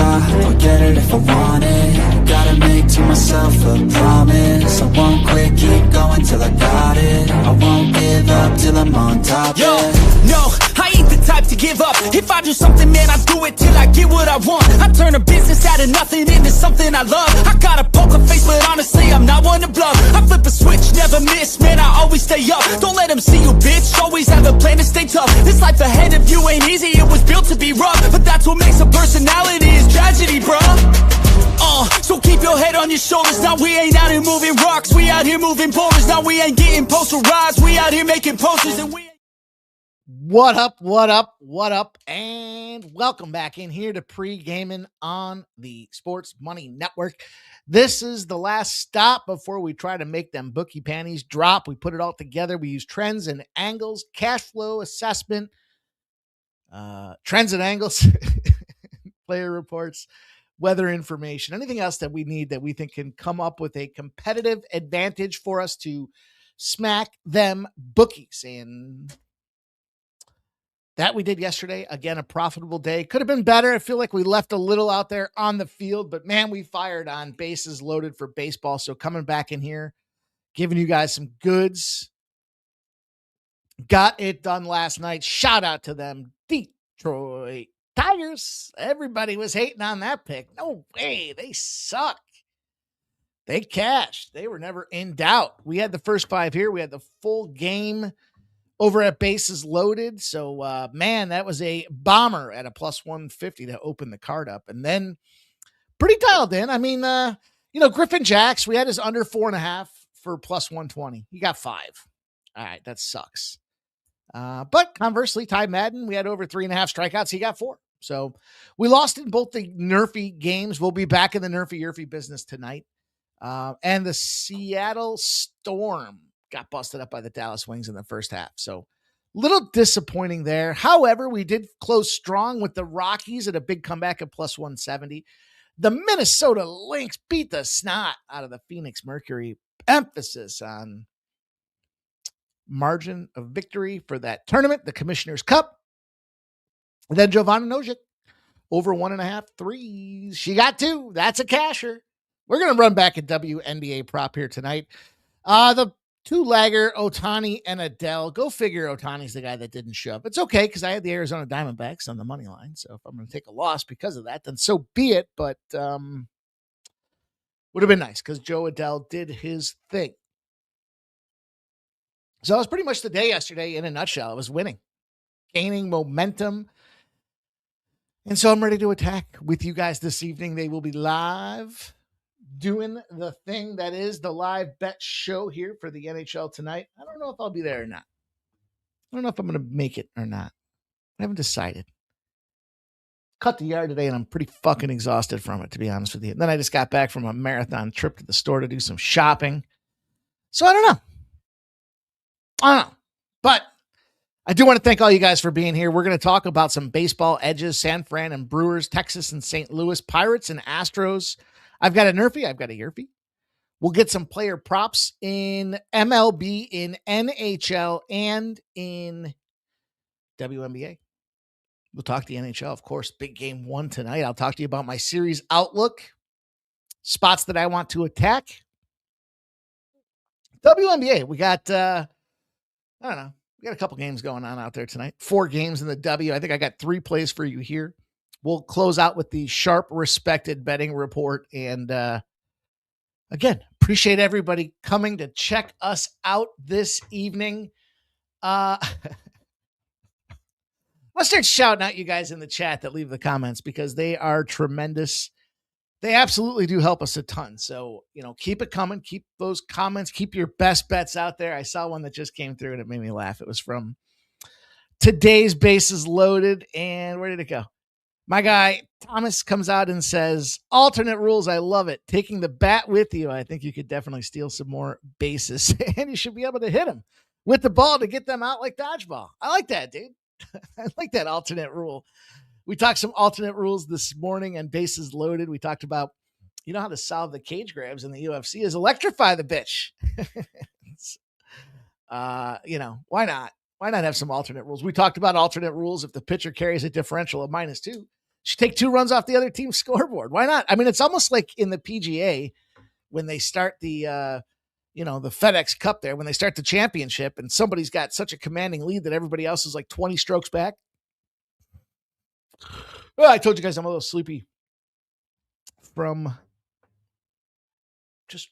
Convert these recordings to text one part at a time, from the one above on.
I'll get it if I want it. Gotta make to myself a promise. I won't quit, keep going till I got it. I won't give up till I'm on top. Yo, no, I ain't the type to give up. If I do something, man, I do it till I get what I want. I turn a business out of nothing into something I love. I got a poker face, but honestly, I'm not one to bluff. I flip a switch, never miss, man, I always stay up. Don't let them see you, bitch, always have a plan to stay tough. This life ahead of you ain't easy, it was built to be rough. But that's what makes a personality, is tragedy, bruh. So keep your head on your shoulders. Now we ain't out here moving rocks, we out here moving boulders. Now we ain't getting posterized, we out here making posters. And we What up, and welcome back in here to Pregaming on the Sports Money Network. This is the last stop before we try to make them bookie panties drop. We put it all together. We use trends and angles, cash flow assessment, trends and angles, player reports, weather information, anything else that we need that we think can come up with a competitive advantage for us to smack them bookies. And that we did yesterday. Again, a profitable day. Could have been better. I feel like we left a little out there on the field, but man, we fired on bases loaded for baseball. So coming back in here, giving you guys some goods. Got it done last night. Shout out to them, Detroit Tigers. Everybody was hating on that pick. No way. They suck. They cashed. They were never in doubt. We had the first five here. We had the full game over at bases loaded. So, man, that was a bomber at a plus 150 to open the card up. And then pretty dialed in. I mean, Griffin Jacks, we had his under 4.5 for plus 120. He got 5. All right, that sucks. But conversely, Ty Madden, we had over 3.5 strikeouts. He got 4. So we lost in both the Nerfy games. We'll be back in the Nerfy business tonight. And the Seattle Storm got busted up by the Dallas Wings in the first half. So little disappointing there. However, we did close strong with the Rockies at a big comeback at plus 170. The Minnesota Lynx beat the snot out of the Phoenix Mercury. Emphasis on margin of victory for that tournament, the Commissioner's Cup. And then Giovanna Nojic over 1.5 threes. She got 2. That's a casher. We're going to run back a WNBA prop here tonight. The two-lagger, Ohtani and Adele. Go figure Ohtani's the guy that didn't show up. It's okay because I had the Arizona Diamondbacks on the money line. So if I'm going to take a loss because of that, then so be it. But would have been nice because Joe Adele did his thing. So that was pretty much the day yesterday in a nutshell. I was winning, gaining momentum. And so I'm ready to attack with you guys this evening. They will be live doing the thing that is the live bet show here for the NHL tonight. I don't know if I'll be there or not. I don't know if I'm going to make it or not. I haven't decided. Cut the yard today, and I'm pretty fucking exhausted from it, to be honest with you. And then I just got back from a marathon trip to the store to do some shopping. So I don't know. But I do want to thank all you guys for being here. We're going to talk about some baseball edges, San Fran and Brewers, Texas and St. Louis, Pirates and Astros. I've got a Nerfy. I've got a Yerfy. We'll get some player props in MLB, in NHL, and in WNBA. We'll talk to the NHL, of course. Big game 1 tonight. I'll talk to you about my series outlook, spots that I want to attack. WNBA, we got, I don't know. We got a couple games going on out there tonight. 4 games in the W. I think I got 3 plays for you here. We'll close out with the sharp, respected betting report. And again, appreciate everybody coming to check us out this evening. Let's start shouting out you guys in the chat that leave the comments because they are tremendous. They absolutely do help us a ton. So, keep it coming. Keep those comments. Keep your best bets out there. I saw one that just came through and it made me laugh. It was from today's Bases Loaded. And where did it go? My guy, Thomas, comes out and says, alternate rules. I love it. Taking the bat with you. I think you could definitely steal some more bases and you should be able to hit them with the ball to get them out like dodgeball. I like that, dude. I like that alternate rule. We talked some alternate rules this morning and Bases Loaded. We talked about, how to solve the cage grabs in the UFC is electrify the bitch. Why not? Why not have some alternate rules? We talked about alternate rules if the pitcher carries a differential of -2. Should take 2 runs off the other team's scoreboard. Why not? I mean, it's almost like in the PGA when they start the FedEx Cup there, when they start the championship and somebody's got such a commanding lead that everybody else is like 20 strokes back. Well, I told you guys I'm a little sleepy from just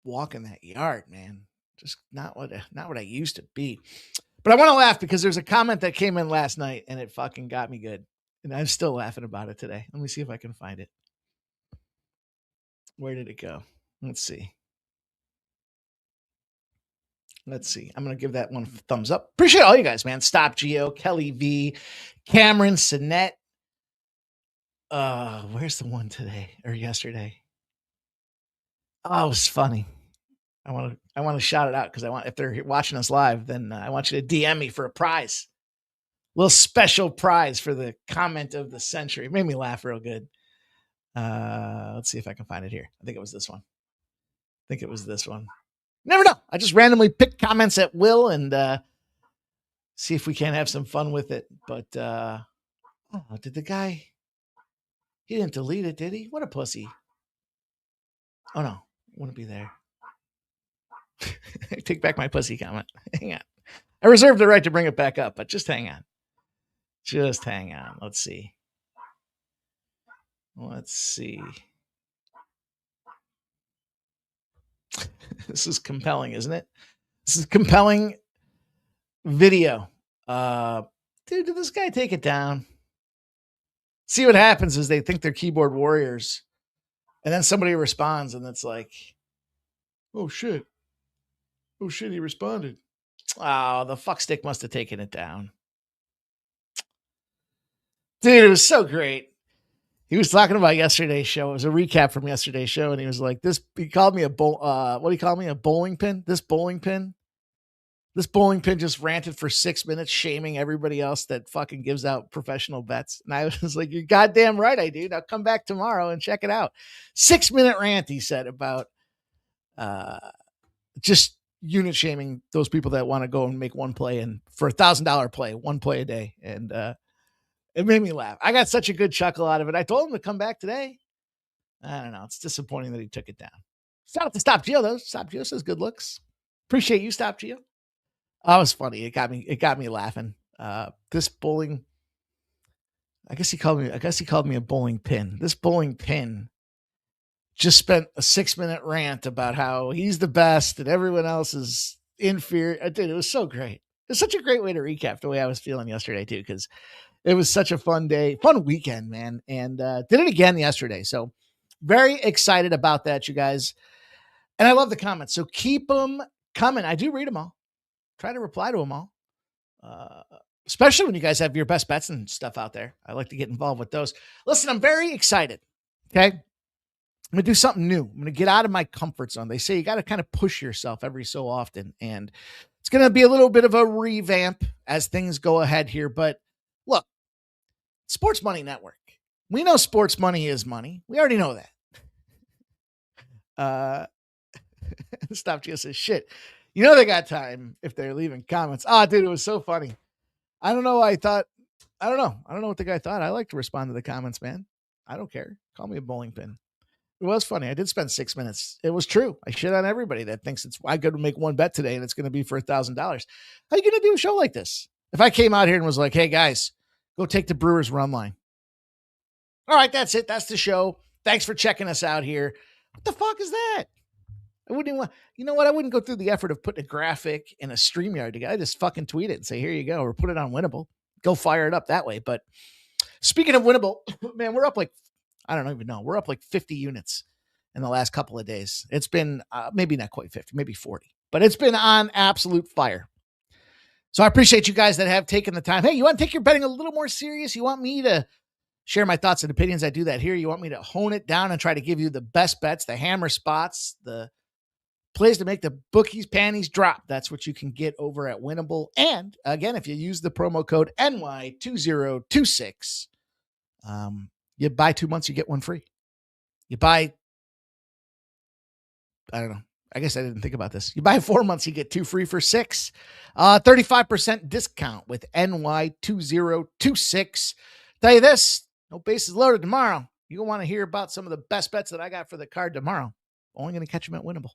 walking that yard, man. Just not what I used to be. But I want to laugh because there's a comment that came in last night and it fucking got me good. And I'm still laughing about it today. Let me see if I can find it. Where did it go? Let's see. I'm going to give that one a thumbs up. Appreciate all you guys, man. Stop Geo, Kelly V, Cameron, Sinette. Where's the one today or yesterday? Oh, it was funny. I want to shout it out because if they're watching us live, then I want you to DM me for a prize. Little special prize for the comment of the century. It made me laugh real good. Let's see if I can find it here. I think it was this one. Never know. I just randomly pick comments at will and see if we can't have some fun with it. But did the guy? He didn't delete it, did he? What a pussy. Oh no, it wouldn't be there. I take back my pussy comment. Hang on. I reserve the right to bring it back up, but just hang on. Let's see. This is compelling, isn't it? This is compelling video. Dude, did this guy take it down? See what happens is they think they're keyboard warriors. And then somebody responds and it's like, oh shit, he responded. Oh, the fuck stick must have taken it down. Dude, it was so great. He was talking about yesterday's show. It was a recap from yesterday's show. And he was like, he called me a what do you call me? A bowling pin? This bowling pin just ranted for 6 minutes, shaming everybody else that fucking gives out professional bets. And I was like, you're goddamn right, I do. Now come back tomorrow and check it out. 6-minute rant, he said, about just unit shaming those people that want to go and make one play and for $1,000 play, one play a day. And it made me laugh. I got such a good chuckle out of it. I told him to come back today. I don't know. It's disappointing that he took it down. Shout out to Stop Geo though. Stop Geo says good looks. Appreciate you, Stop Geo. Oh, it was funny. It got me laughing. This bowling, I guess he called me a bowling pin. This bowling pin just spent a 6-minute rant about how he's the best and everyone else is inferior. Dude, it was so great. It's such a great way to recap the way I was feeling yesterday too, because it was such a fun weekend, man. And did it again yesterday. So very excited about that, you guys. And I love the comments. So keep them coming. I do read them all. Try to reply to them all. Especially when you guys have your best bets and stuff out there. I like to get involved with those. Listen, I'm very excited. Okay. I'm going to do something new. I'm going to get out of my comfort zone. They say you got to kind of push yourself every so often. And it's going to be a little bit of a revamp as things go ahead here. But look, Sports Money Network. We know sports money is money. We already know that. Stop just says shit. You know they got time if they're leaving comments. Oh, dude, it was so funny. I don't know. I don't know what the guy thought. I like to respond to the comments, man. I don't care. Call me a bowling pin. It was funny. I did spend 6 minutes. It was true. I shit on everybody that thinks I got to make one bet today and it's going to be for $1,000. How are you going to do a show like this? If I came out here and was like, hey guys, go take the Brewers run line. All right, that's it. That's the show. Thanks for checking us out here. What the fuck is that? I wouldn't even want, you know what? I wouldn't go through the effort of putting a graphic in a StreamYard together. I just fucking tweet it and say, here you go, or put it on Winnable. Go fire it up that way. But speaking of Winnable, man, we're up like, I don't even know. We're up like 50 units in the last couple of days. It's been maybe not quite 50, maybe 40, but it's been on absolute fire. So I appreciate you guys that have taken the time. Hey, you want to take your betting a little more serious? You want me to share my thoughts and opinions? I do that here. You want me to hone it down and try to give you the best bets, the hammer spots, the plays to make the bookies' panties drop. That's what you can get over at Winnable. And again, if you use the promo code NY2026, you buy 2 months, you get one free. You buy, I don't know. I guess I didn't think about this. You buy 4 months, you get 2 free for 6. 35% discount with NY2026. Tell you this, No bases loaded tomorrow. You'll want to hear about some of the best bets that I got for the card tomorrow. Only going to catch them at Winnable.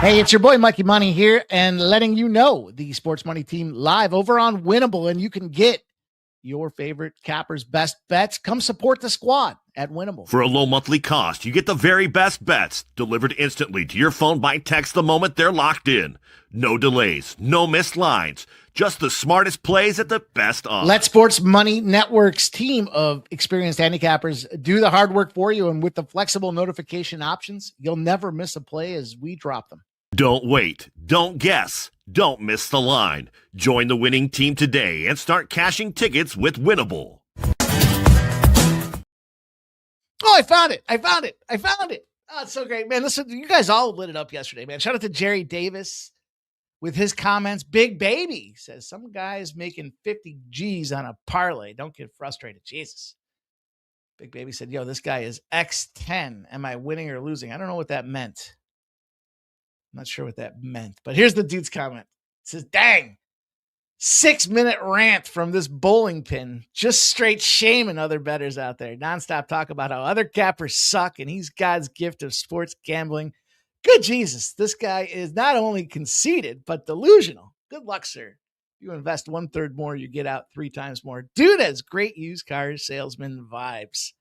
Hey, it's your boy Mikey Money here and letting you know the Sports Money team live over on Winnable, and you can get your favorite cappers' best bets. Come support the squad at Winnable. For a low monthly cost, you get the very best bets delivered instantly to your phone by text the moment they're locked in. No delays, no missed lines, just the smartest plays at the best odds. Let Sports Money Network's team of experienced handicappers do the hard work for you, and with the flexible notification options, you'll never miss a play as we drop them. Don't wait. Don't guess. Don't miss the line. Join the winning team today and start cashing tickets with Winnable. Oh, I found it. Oh, it's so great, man. Listen, you guys all lit it up yesterday, man. Shout out to Jerry Davis with his comments. Big Baby says, some guy's making 50 G's on a parlay. Don't get frustrated. Jesus. Big Baby said, yo, this guy is X10. Am I winning or losing? I don't know what that meant. I'm not sure what that meant, but here's the dude's comment. It says, dang, 6-minute rant from this bowling pin, just straight shaming other bettors out there. Nonstop talk about how other cappers suck and he's God's gift of sports gambling. Good Jesus, this guy is not only conceited, but delusional. Good luck, sir. You invest 1/3 more, you get out 3 times more. Dude has great used car salesman vibes.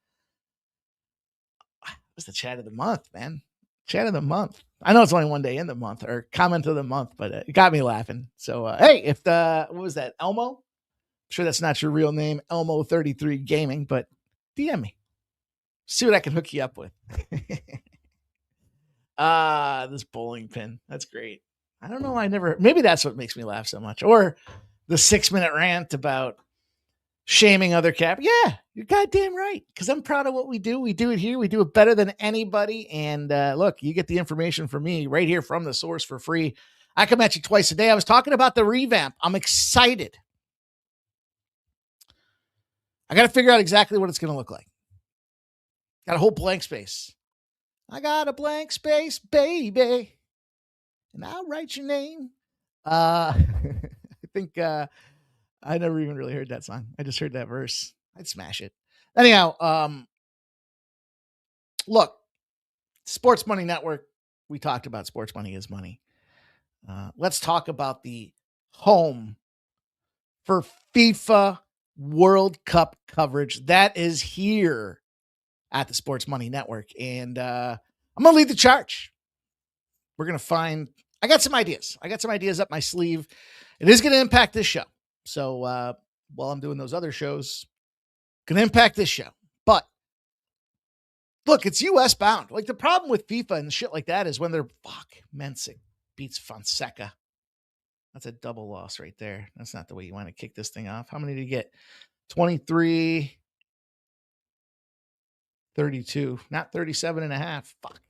What's the chat of the month, man? Chat of the month. I know it's only one day in the month, or comment of the month, but it got me laughing. So, hey, if what was that, Elmo? I'm sure that's not your real name, Elmo33 Gaming, but DM me. See what I can hook you up with. This bowling pin. That's great. I don't know. Maybe that's what makes me laugh so much. Or the 6-minute rant about shaming other cap. Yeah, you're goddamn right. Because I'm proud of what we do. We do it here. We do it better than anybody. And look, you get the information from me right here from the source for free. I come at you twice a day. I was talking about the revamp. I'm excited. I got to figure out exactly what it's going to look like. Got a whole blank space. I got a blank space, baby. And I'll write your name. I think I never even really heard that song. I just heard that verse. I'd smash it. Anyhow, look, Sports Money Network. We talked about Sports Money is Money. Let's talk about the home for FIFA World Cup coverage that is here at the Sports Money Network. And I'm going to lead the charge. We're going to I got some ideas. Up my sleeve. It is going to impact this show. So while I'm doing those other shows, going to impact this show. But look, it's U.S. bound. Like the problem with FIFA and shit like that is when they're Mensick beats Fonseca. That's a double loss right there. That's not the way you want to kick this thing off. How many did you get? 23, 32, not 37 and a half. Fuck.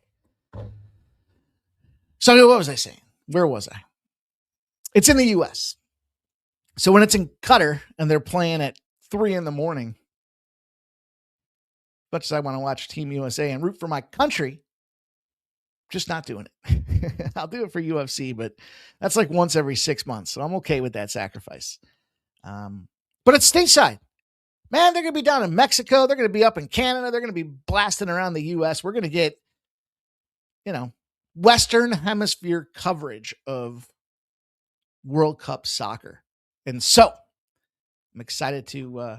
So what was I saying? Where was I? It's in the U.S. So when it's in Qatar and they're playing at 3 a.m, much as I want to watch Team USA and root for my country, just not doing it. I'll do it for UFC, but that's like once every 6 months. So I'm okay with that sacrifice. But it's stateside. Man, they're going to be down in Mexico. They're going to be up in Canada. They're going to be blasting around the U.S. We're going to get, Western Hemisphere coverage of World Cup soccer. And so I'm excited to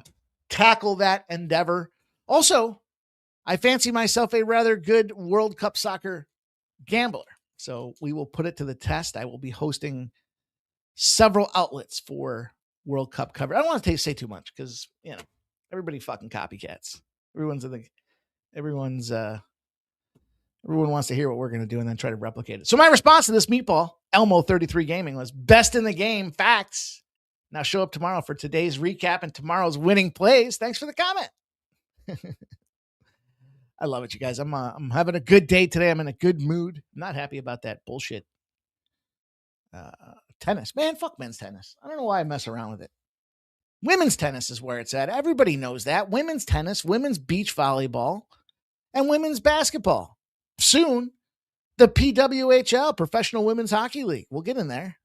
tackle that endeavor. Also, I fancy myself a rather good World Cup soccer gambler. So we will put it to the test. I will be hosting several outlets for World Cup coverage. I don't want to say too much because, everybody fucking copycats. Everyone wants to hear what we're going to do and then try to replicate it. So my response to this meatball, Elmo33 Gaming, was best in the game facts. Now show up tomorrow for today's recap and tomorrow's winning plays. Thanks for the comment. I love it, you guys. I'm having a good day today. I'm in a good mood. I'm not happy about that bullshit tennis. Man, fuck men's tennis. I don't know why I mess around with it. Women's tennis is where it's at. Everybody knows that. Women's tennis, women's beach volleyball, and women's basketball. soon, the PWHL, Professional Women's Hockey League. We'll get in there.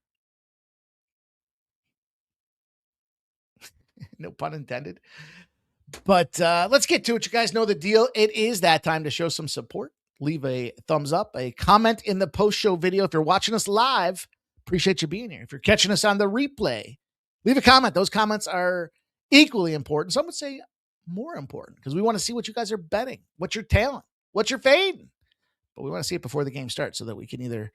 No pun intended. But let's get to it. You guys know the deal. It is that time to show some support. Leave a thumbs up, a comment in the post-show video. If you're watching us live, appreciate you being here. If you're catching us on the replay, leave a comment. Those comments are equally important. Some would say more important because we want to see what you guys are betting, what you're tailing, what you're fading. But we want to see it before the game starts so that we can either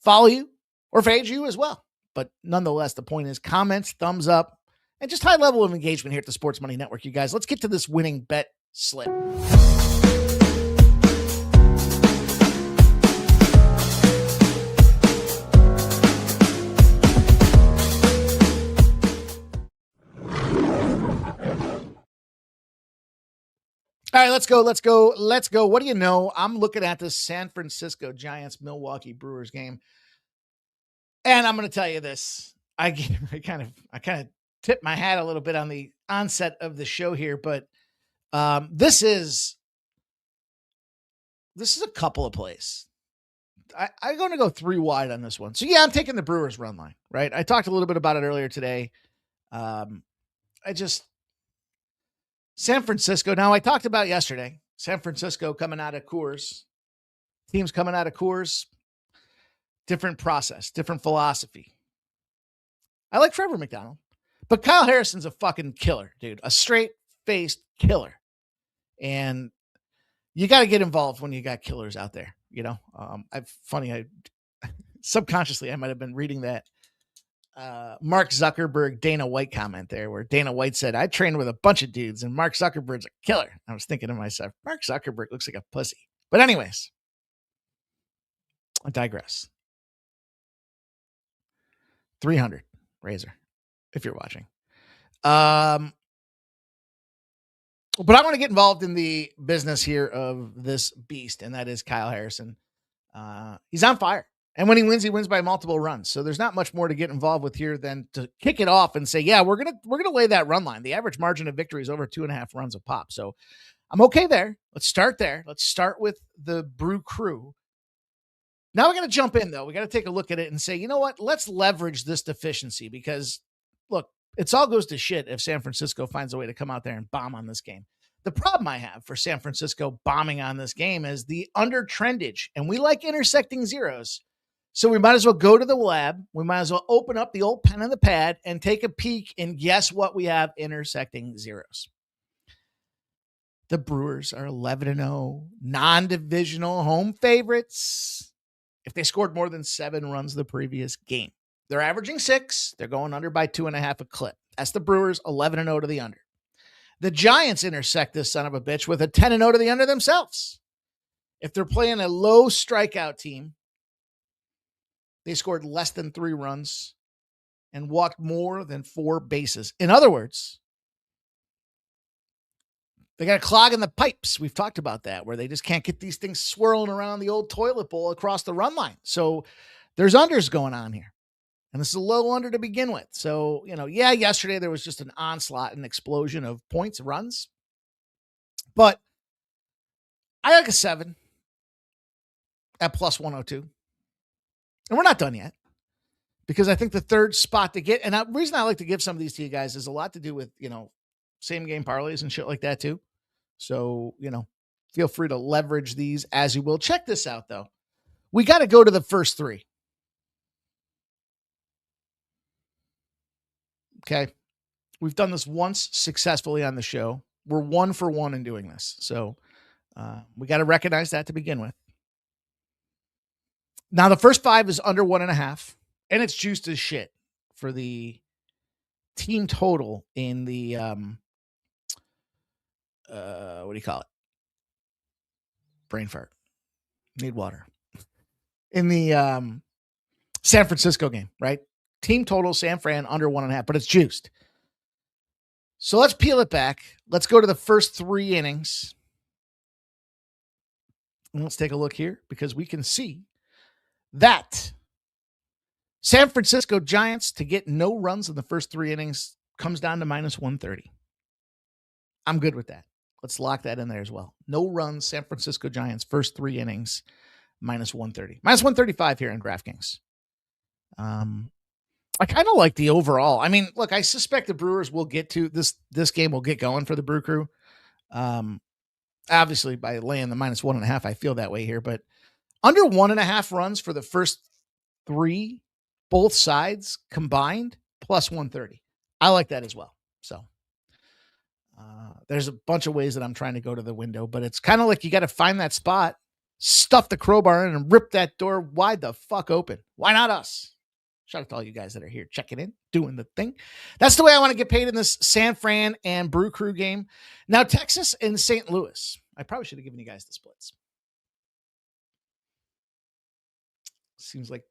follow you or fade you as well. But nonetheless, the point is comments, thumbs up, and just high level of engagement here at the Sports Money Network, you guys. Let's get to this winning bet slip. All right, let's go. What do you know? I'm looking at this San Francisco Giants Milwaukee Brewers game. And I'm going to tell you this. I kind of tipped my hat a little bit on the onset of the show here, but this is a couple of plays. I'm going to go 3 wide on this one. So yeah, I'm taking the Brewers run line, right? I talked a little bit about it earlier today. San Francisco. Now I talked about yesterday, San Francisco coming out of Coors, teams coming out of Coors, different process, different philosophy. I like Trevor McDonald, but Kyle Harrison's a fucking killer, dude, a straight-faced killer. And you got to get involved when you got killers out there. You know, subconsciously, I might've been reading that Mark Zuckerberg, Dana White comment there where Dana White said, I trained with a bunch of dudes and Mark Zuckerberg's a killer. I was thinking to myself, Mark Zuckerberg looks like a pussy. But anyways, I digress. 300 Razor, if you're watching. But I want to get involved in the business here of this beast, and that is Kyle Harrison. He's on fire. And when he wins by multiple runs. So there's not much more to get involved with here than to kick it off and say, yeah, we're gonna lay that run line. The average margin of victory is over 2.5 runs a pop. So I'm okay there. Let's start there. Let's start with the Brew Crew. Now we got to jump in, though. We got to take a look at it and say, you know what? Let's leverage this deficiency because, look, it's all goes to shit if San Francisco finds a way to come out there and bomb on this game. The problem I have for San Francisco bombing on this game is the under trendage, and we like intersecting zeros. So we might as well go to the lab. We might as well open up the old pen and the pad and take a peek and guess what we have intersecting zeros. The Brewers are 11-0, non-divisional home favorites. If they scored more than 7 runs the previous game, they're averaging 6. They're going under by 2.5 a clip. That's the Brewers 11-0 to the under. The Giants intersect this son of a bitch with a 10-0 to the under themselves. If they're playing a low strikeout team, they scored less than 3 runs and walked more than 4 bases. In other words, they got a clog in the pipes. We've talked about that, where they just can't get these things swirling around the old toilet bowl across the run line. So there's unders going on here. And this is a low under to begin with. So, yesterday there was just an onslaught, an explosion of points, runs. But I like a 7 at plus 102. And we're not done yet because I think the third spot to get, and the reason I like to give some of these to you guys is a lot to do with, same game parlays and shit like that too. So, feel free to leverage these as you will. Check this out though. We got to go to the first 3. Okay. We've done this once successfully on the show. We're 1 for 1 in doing this. So we got to recognize that to begin with. Now, the first 5 is under 1.5, and it's juiced as shit for the team total in the, what do you call it? Brain fart. Need water. In the San Francisco game, right? Team total, San Fran, under 1.5, but it's juiced. So let's peel it back. Let's go to the first 3 innings. And let's take a look here because we can see that San Francisco Giants to get no runs in the first 3 innings comes down to minus 130. I'm good with that. Let's lock that in there as well. No runs, San Francisco Giants, first 3 innings, minus 130. Minus 135 here in DraftKings. I kind of like the overall. I mean, look, I suspect the Brewers will get to this game will get going for the Brew Crew. Obviously, by laying the minus 1.5, I feel that way here, but under 1.5 runs for the first 3, both sides combined, plus 130. I like that as well. So there's a bunch of ways that I'm trying to go to the window, but it's kind of like you got to find that spot, stuff the crowbar in, and rip that door wide the fuck open. Why not us? Shout out to all you guys that are here checking in, doing the thing. That's the way I want to get paid in this San Fran and Brew Crew game. Now, Texas and St. Louis. I probably should have given you guys the splits. Seems like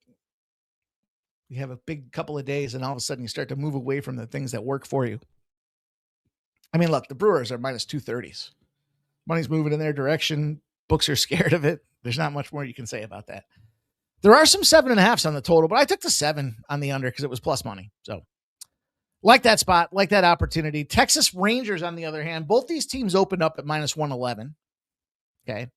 you have a big couple of days and all of a sudden you start to move away from the things that work for you. I mean, look, the Brewers are minus 230s. Money's moving in their direction. Books are scared of it. There's not much more you can say about that. There are some 7.5s on the total, but I took the 7 on the under because it was plus money. So like that spot, like that opportunity. Texas Rangers, on the other hand, both these teams opened up at minus 111. Okay.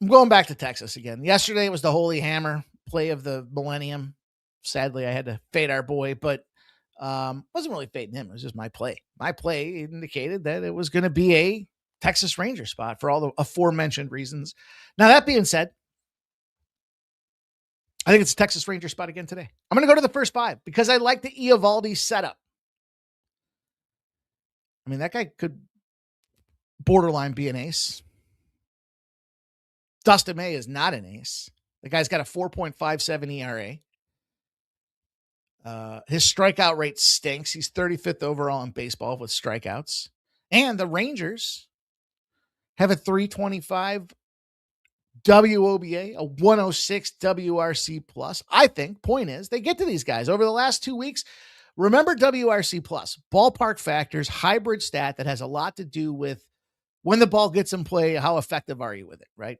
I'm going back to Texas again. Yesterday was the holy hammer play of the millennium. Sadly, I had to fade our boy, but wasn't really fading him. It was just my play. My play indicated that it was going to be a Texas Ranger spot for all the aforementioned reasons. Now, that being said, I think it's a Texas Ranger spot again today. I'm going to go to the first 5 because I like the Eovaldi setup. I mean, that guy could borderline be an ace. Dustin May is not an ace. The guy's got a 4.57 ERA. His strikeout rate stinks. He's 35th overall in baseball with strikeouts. And the Rangers have a 325 WOBA, a 106 WRC plus. I think, point is, they get to these guys over the last 2 weeks. Remember WRC plus, ballpark factors, hybrid stat that has a lot to do with when the ball gets in play, how effective are you with it, right?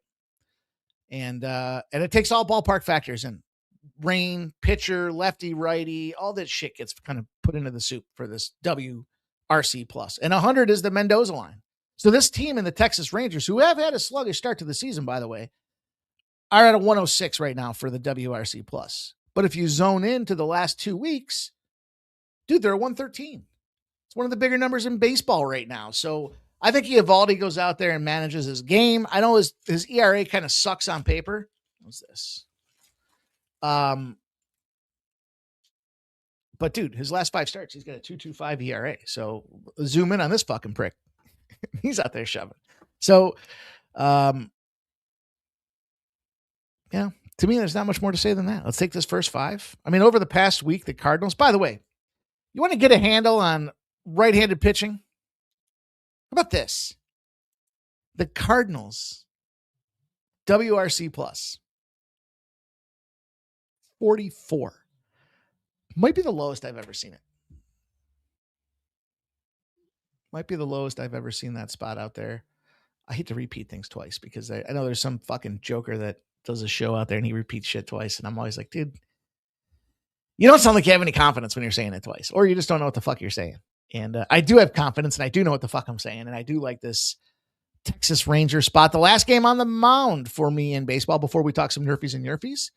And it takes all ballpark factors in. Rain, pitcher, lefty, righty, all that shit gets kind of put into the soup for this WRC plus. And 100 is the Mendoza line. So this team in the Texas Rangers, who have had a sluggish start to the season, by the way, are at a 106 right now for the WRC plus. But if you zone into the last 2 weeks, dude, they're a 113. It's one of the bigger numbers in baseball right now. So I think Eovaldi goes out there and manages his game. I know his ERA kind of sucks on paper. What's this? But dude, his last 5 starts, he's got a 2.25 ERA. So zoom in on this fucking prick. He's out there shoving. So, yeah, to me, there's not much more to say than that. Let's take this first 5. I mean, over the past week, the Cardinals, by the way, you want to get a handle on right-handed pitching? How about this? The Cardinals, WRC plus, 44. Might be the lowest I've ever seen it. Might be the lowest I've ever seen that spot out there. I hate to repeat things twice because I know there's some fucking joker that does a show out there and he repeats shit twice. And I'm always like, dude, you don't sound like you have any confidence when you're saying it twice, or you just don't know what the fuck you're saying. And I do have confidence and I do know what the fuck I'm saying. And I do like this Texas Ranger spot. The last game on the mound for me in baseball before we talk some Nerfies and Yerfies.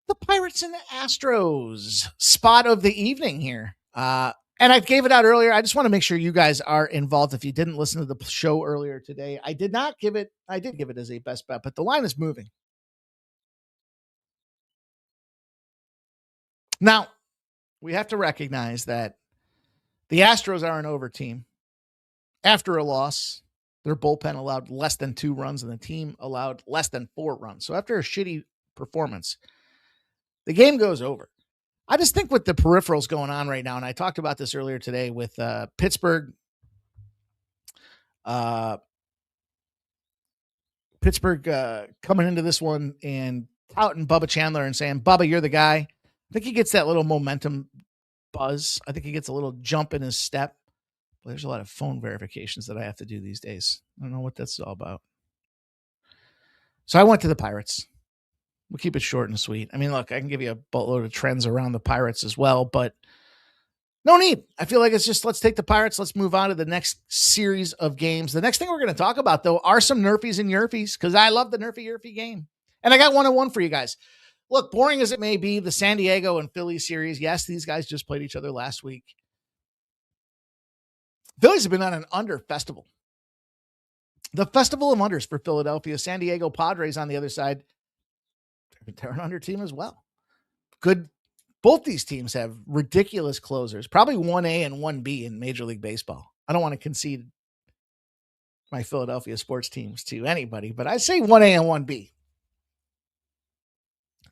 The Pirates and the Astros spot of the evening here. And I gave it out earlier. I just want to make sure you guys are involved. If you didn't listen to the show earlier today, I did give it as a best bet, but the line is moving. Now, we have to recognize that the Astros are an over team. After a loss, their bullpen allowed less than 2 runs and the team allowed less than 4 runs. So after a shitty performance, the game goes over. I just think with the peripherals going on right now, and I talked about this earlier today with Pittsburgh coming into this one and touting Bubba Chandler and saying, Bubba, you're the guy. I think he gets that little momentum buzz. I think he gets a little jump in his step. But there's a lot of phone verifications that I have to do these days. I don't know what that's all about. So I went to the Pirates. We'll keep it short and sweet. I mean, look, I can give you a boatload of trends around the Pirates as well, but No need. I feel like it's just, let's take the Pirates. Let's move on to the next series of games. The next thing we're going to talk about, though, are some Nerfies and Yerfies, because I love the Nerfy game. And I got 1-on-1 for you guys. Look, boring as it may be, the San Diego and Philly series, yes, these guys just played each other last week. Phillies have been on an under festival. The festival of unders for Philadelphia. San Diego Padres on the other side, they're an under team as well. Good. Both these teams have ridiculous closers, probably 1A and 1B in Major League Baseball. I don't want to concede my Philadelphia sports teams to anybody, but I say 1A and 1B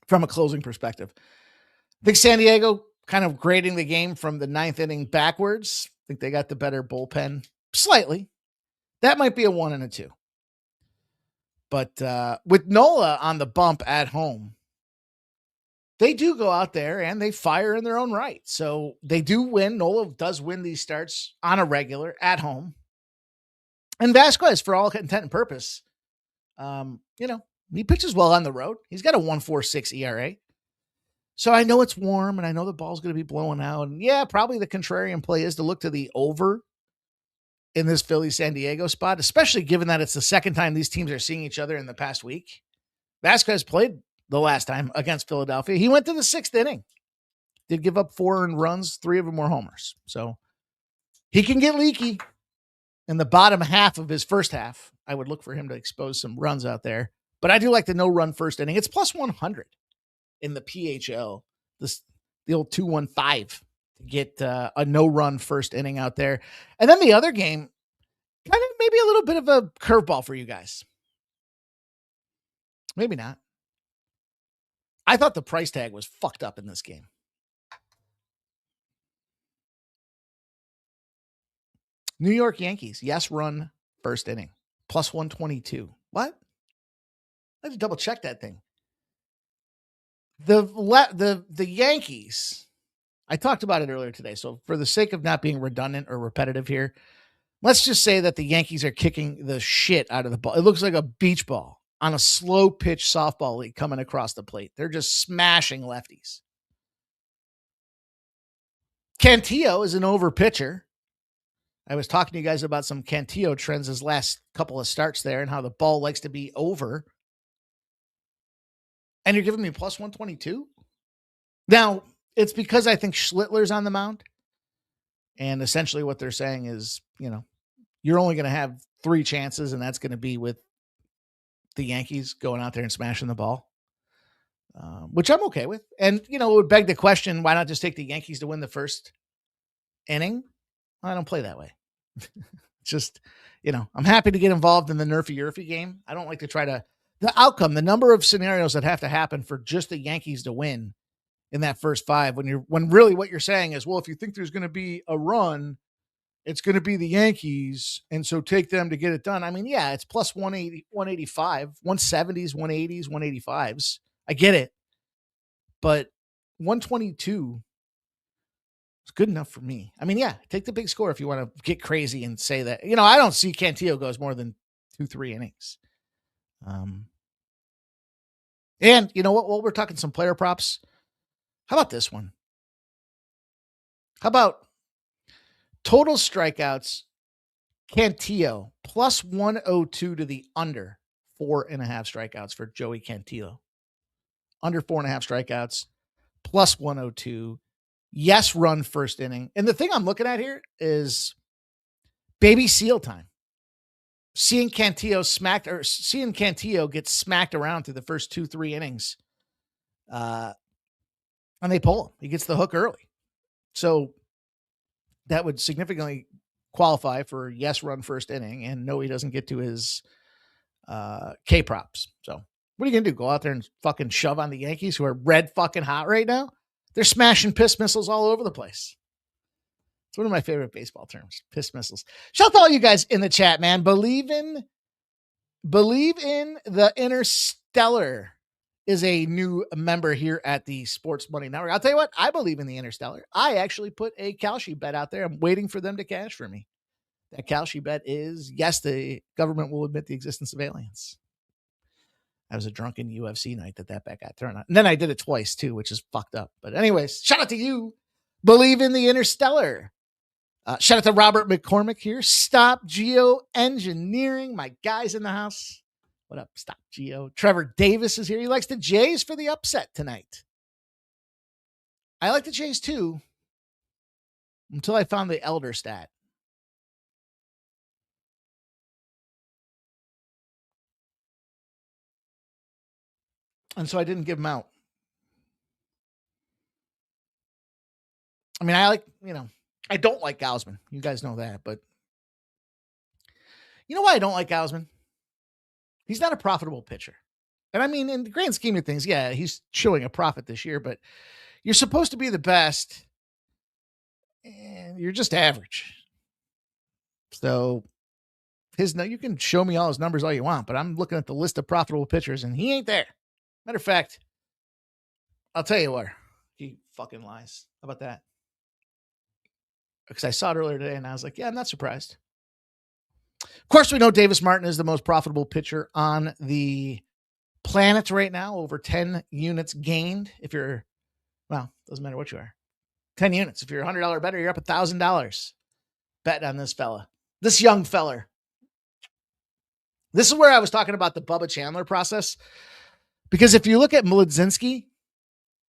from a closing perspective. I think San Diego kind of grading the game from the ninth inning backwards. I think they got the better bullpen slightly. That might be a 1 and a 2. But with Nola on the bump at home, they do go out there and they fire in their own right. So they do win. Nola does win these starts on a regular at home. And Vasquez, for all intent and purpose, he pitches well on the road. He's got a 1.46 ERA. So I know it's warm and I know the ball's going to be blowing out. And yeah, probably the contrarian play is to look to the over in this Philly-San Diego spot, especially given that it's the second time these teams are seeing each other in the past week. Vasquez played the last time against Philadelphia. He went to the 6th inning. Did give up 4 earned runs, 3 of them were homers. So he can get leaky in the bottom half of his first half. I would look for him to expose some runs out there. But I do like the no-run first inning. It's plus 100 in the PHL, the old 215 to get a no-run first inning out there. And then the other game, kind of maybe a little bit of a curveball for you guys. Maybe not. I thought the price tag was fucked up in this game. New York Yankees, yes, run first inning, plus 122. What? I had to double check that thing. The Yankees, I talked about it earlier today. So for the sake of not being redundant or repetitive here, let's just say that the Yankees are kicking the shit out of the ball. It looks like a beach ball on a slow pitch softball league coming across the plate. They're just smashing lefties. Cantillo is an over pitcher. I was talking to you guys about some Cantillo trends his last couple of starts there and how the ball likes to be over. And you're giving me plus 122? Now, it's because I think Schlittler's on the mound. And essentially what they're saying is, you're only going to have 3 chances, and that's going to be with the Yankees going out there and smashing the ball, which I'm okay with. And, it would beg the question, why not just take the Yankees to win the first inning? I don't play that way. Just, I'm happy to get involved in the Nerfy game. I don't like to try to, the outcome, the number of scenarios that have to happen for just the Yankees to win in that first 5, when really what you're saying is, well, if you think there's going to be a run, it's going to be the Yankees, and so take them to get it done. I mean, yeah, it's plus 180, 185, 170s, 180s, 185s. I get it. But 122 is good enough for me. I mean, yeah, take the big score if you want to get crazy and say that. I don't see Cantillo goes more than 2-3 innings. And you know what? Well, we're talking some player props. How about this one? How about total strikeouts, Cantillo, plus 102 to the under 4.5 strikeouts for Joey Cantillo. Under 4.5 strikeouts, plus 102. Yes, run first inning. And the thing I'm looking at here is baby seal time. Seeing Cantillo get smacked around through the first 2-3 innings. And they pull him. He gets the hook early. So that would significantly qualify for yes, run first inning, and no, he doesn't get to his K props. So what are you going to do? Go out there and fucking shove on the Yankees, who are red fucking hot right now? They're smashing piss missiles all over the place. It's one of my favorite baseball terms, piss missiles. Shout out to all you guys in the chat, man. Believe in the Interstellar is a new member here at the Sports Money Network. I'll tell you what, I believe in the Interstellar. I actually put a Kalshi bet out there. I'm waiting for them to cash for me. That Kalshi bet is, yes, the government will admit the existence of aliens. That was a drunken UFC night that bet got thrown out. And then I did it twice too, which is fucked up. But anyways, shout out to you. Believe in the Interstellar. Shout out to Robert McCormick here. Stop Geoengineering. My guys in the house. What up? Stop Geo. Trevor Davis is here. He likes the Jays for the upset tonight. I like the Jays too, until I found the Elder stat. And so I didn't give them out. I mean, I don't like Gausman. You guys know that, but you know why I don't like Gausman? He's not a profitable pitcher. And I mean, in the grand scheme of things, yeah, he's showing a profit this year, but you're supposed to be the best and you're just average. So you can show me all his numbers all you want, but I'm looking at the list of profitable pitchers and he ain't there. Matter of fact, I'll tell you where he fucking lies. How about that? Because I saw it earlier today and I was like, yeah, I'm not surprised. Of course, we know Davis Martin is the most profitable pitcher on the planet right now, over 10 units gained. Doesn't matter what you are. 10 units. If you're $100 better, you're up $1,000 betting on this fella, this young feller. This is where I was talking about the Bubba Chandler process. Because if you look at Mlodzinski,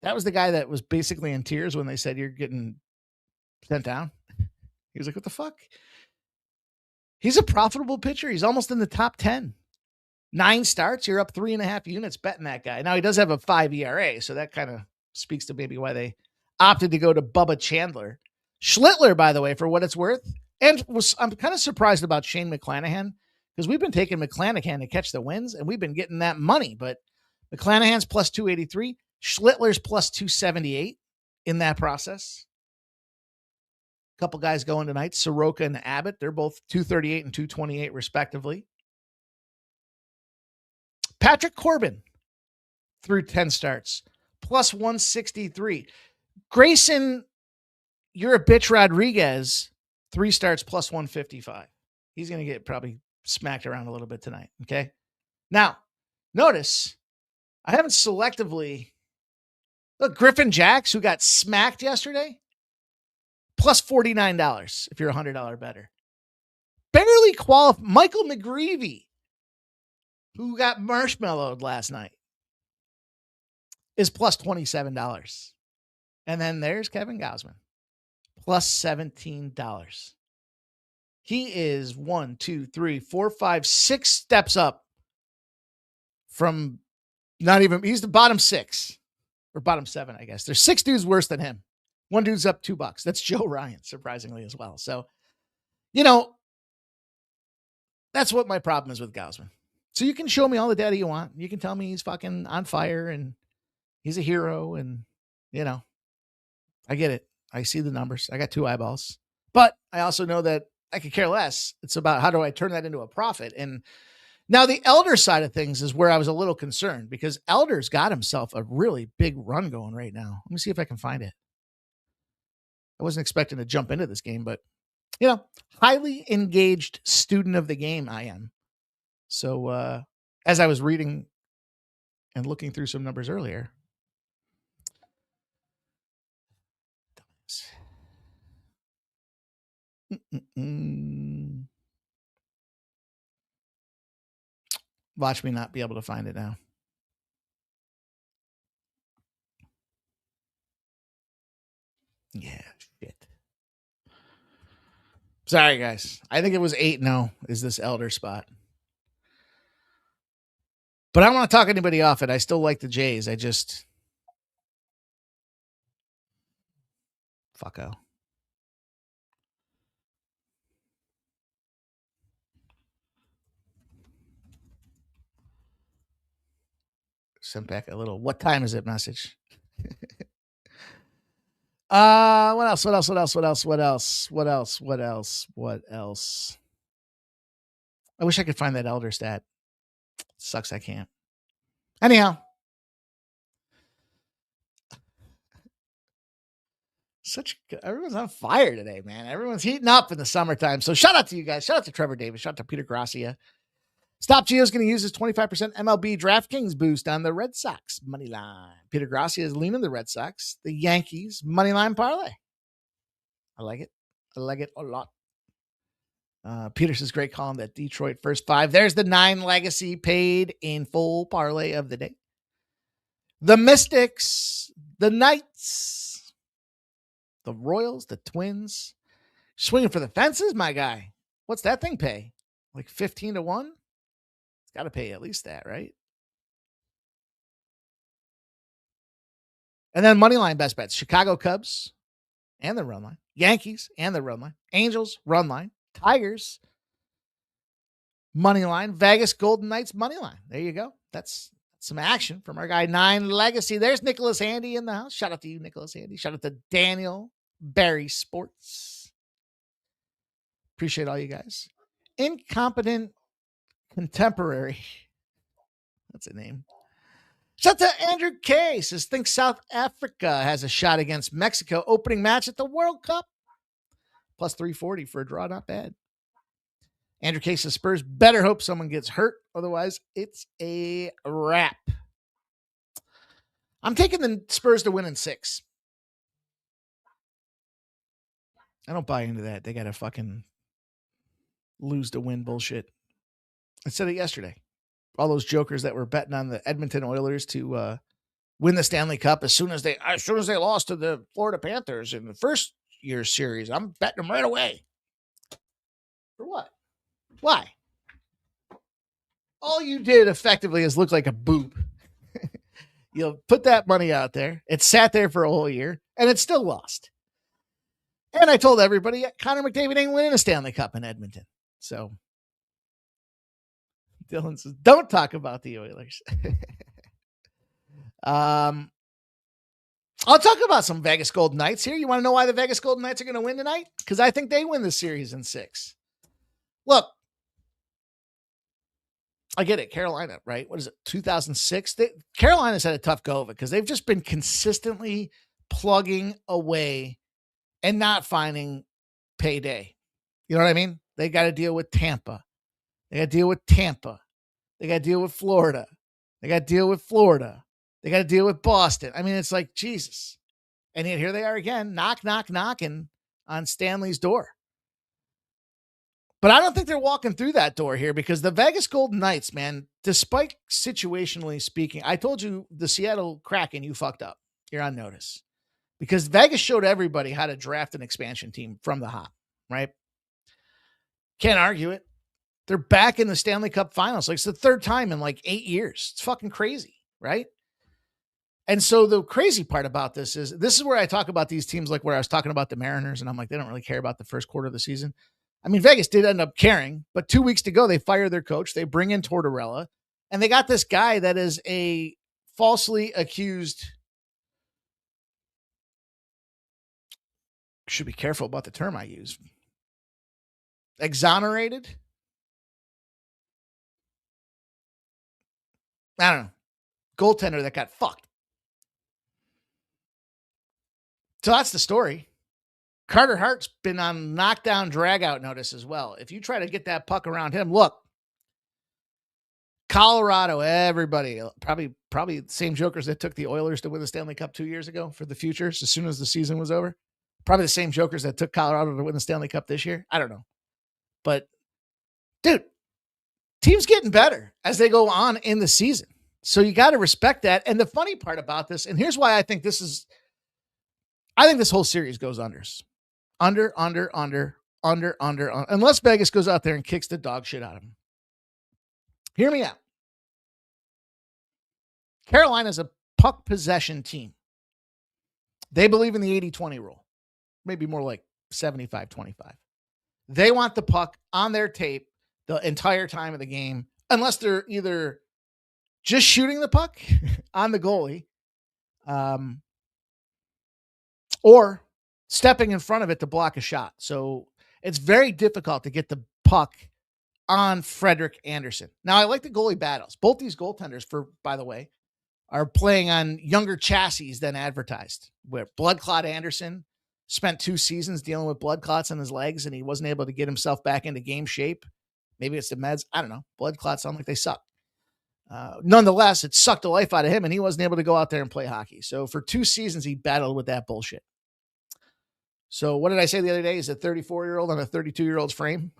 that was the guy that was basically in tears when they said you're getting sent down. He was like, what the fuck? He's a profitable pitcher. He's almost in the top 10. 9 starts, you're up 3.5 units betting that guy. Now, he does have a 5 ERA, so that kind of speaks to maybe why they opted to go to Bubba Chandler. Schlittler, by the way, for what it's worth. And I'm kind of surprised about Shane McClanahan, because we've been taking McClanahan to catch the wins, and we've been getting that money. But McClanahan's plus 283. Schlittler's plus 278 in that process. A couple guys going tonight, Soroka and Abbott. They're both 238 and 228 respectively. Patrick Corbin through 10 starts, plus 163. Grayson, you're a bitch Rodriguez, 3 starts, plus 155. He's going to get probably smacked around a little bit tonight, okay? Now, notice, I haven't selectively... Look, Griffin Jacks, who got smacked yesterday, plus $49 if you're $100 better. Barely qualified. Michael McGreevy, who got marshmallowed last night, is plus $27. And then there's Kevin Gausman, plus $17. He is 1, 2, 3, 4, 5, 6 steps up from he's the bottom 6 or bottom 7, I guess. There's 6 dudes worse than him. One dude's up $2. That's Joe Ryan, surprisingly, as well. So, that's what my problem is with Gausman. So you can show me all the data you want. You can tell me he's fucking on fire and he's a hero and, I get it. I see the numbers. I got 2 eyeballs. But I also know that I could care less. It's about how do I turn that into a profit? And now the Elder side of things is where I was a little concerned, because Elder's got himself a really big run going right now. Let me see if I can find it. I wasn't expecting to jump into this game, but, highly engaged student of the game I am. So as I was reading and looking through some numbers earlier, watch me not be able to find it now. Yeah, shit. Sorry, guys. I think it was 8-0 is this Elder spot. But I don't want to talk anybody off it. I still like the Jays. I just... Fucko. Sent back a little, what time is it message? What else? I wish I could find that Elder stat. Sucks I can't. Anyhow. Everyone's on fire today, man. Everyone's heating up in the summertime. So shout out to you guys. Shout out to Trevor Davis. Shout out to Peter Gracia. Stop Gio's going to use his 25% MLB DraftKings boost on the Red Sox money line. Peter Gracia is leaning the Red Sox, the Yankees money line parlay. I like it. I like it a lot. Peterson's great column that Detroit first 5. There's the 9 legacy paid in full parlay of the day. The Mystics, the Knights, the Royals, the Twins. Swinging for the fences, my guy. What's that thing pay? Like 15 to 1? It's got to pay at least that, right? And then money line best bets. Chicago Cubs and the run line. Yankees and the run line. Angels, run line. Tigers, money line. Vegas Golden Knights, money line. There you go. That's some action from our guy 9 Legacy. There's Nicholas Handy in the house. Shout out to you, Nicholas Handy. Shout out to Daniel Barry Sports. Appreciate all you guys. Incompetent Contemporary. That's a name. Shout out to Andrew K. Says, think South Africa has a shot against Mexico. Opening match at the World Cup. Plus 340 for a draw. Not bad. Andrew K. says, Spurs better hope someone gets hurt. Otherwise, it's a wrap. I'm taking the Spurs to win in 6. I don't buy into that. They got to fucking lose to win bullshit. I said it yesterday. All those jokers that were betting on the Edmonton Oilers to win the Stanley Cup as soon as they lost to the Florida Panthers in the first year's series. I'm betting them right away. For what? Why? All you did effectively is look like a boob. You'll put that money out there. It sat there for a whole year, and it still lost. And I told everybody Connor McDavid ain't winning a Stanley Cup in Edmonton. So Dylan says, don't talk about the Oilers. I'll talk about some Vegas Golden Knights here. You want to know why the Vegas Golden Knights are going to win tonight? Because I think they win the series in 6. Look, I get it. Carolina, right? What is it? 2006? Carolina's had a tough go of it because they've just been consistently plugging away and not finding payday. You know what I mean? They got to deal with Tampa. They got to deal with Tampa. They got to deal with Florida. They got to deal with Florida. They got to deal with Boston. I mean, it's like, Jesus. And yet here they are again, knocking on Stanley's door. But I don't think they're walking through that door here because the Vegas Golden Knights, man, despite situationally speaking, I told you the Seattle Kraken, you fucked up. You're on notice. Because Vegas showed everybody how to draft an expansion team from the hop, right? Can't argue it. They're back in the Stanley Cup Finals. Like, it's the 3rd time in like 8 years. It's fucking crazy, right? And so the crazy part about this is where I talk about these teams, like where I was talking about the Mariners, and I'm like, they don't really care about the first quarter of the season. I mean, Vegas did end up caring, but 2 weeks to go, they fire their coach. They bring in Tortorella, and they got this guy that is a falsely accused. Should be careful about the term I use. Exonerated. I don't know. Goaltender that got fucked. So that's the story. Carter Hart's been on knockdown dragout notice as well. If you try to get that puck around him, look, Colorado, everybody, probably the same jokers that took the Oilers to win the Stanley Cup 2 years ago for the futures as soon as the season was over. Probably the same jokers that took Colorado to win the Stanley Cup this year. I don't know. But, dude, teams getting better as they go on in the season. So you got to respect that. And the funny part about this, and here's why I think this whole series goes unders. Under. Unless Vegas goes out there and kicks the dog shit out of them. Hear me out. Carolina's a puck possession team. They believe in the 80-20 rule. Maybe more like 75-25. They want the puck on their tape the entire time of the game, unless they're either just shooting the puck on the goalie, or stepping in front of it to block a shot. So it's very difficult to get the puck on Frederik Andersen. Now, I like the goalie battles. Both these goaltenders, by the way, are playing on younger chassis than advertised, where Blood Clot Andersen spent 2 seasons dealing with blood clots in his legs, and he wasn't able to get himself back into game shape. Maybe it's the meds. I don't know. Blood clots sound like they suck. Nonetheless, it sucked the life out of him, and he wasn't able to go out there and play hockey. So for 2 seasons, he battled with that bullshit. So what did I say the other day? Is a 34-year-old on a 32-year-old's frame?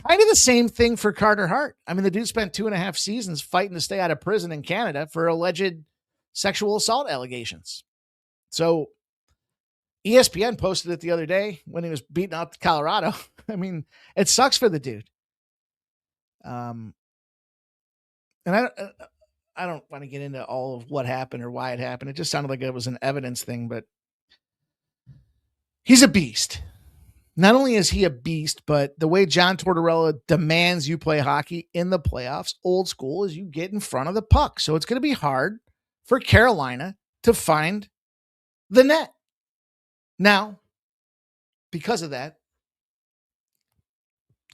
Kind of the same thing for Carter Hart. I mean, the dude spent 2.5 seasons fighting to stay out of prison in Canada for alleged sexual assault allegations. So ESPN posted it the other day when he was beating out Colorado. I mean, it sucks for the dude. And I don't want to get into all of what happened or why it happened. It just sounded like it was an evidence thing, but he's a beast. Not only is he a beast, but the way John Tortorella demands you play hockey in the playoffs, old school, is you get in front of the puck. So it's going to be hard for Carolina to find the net. Now, because of that,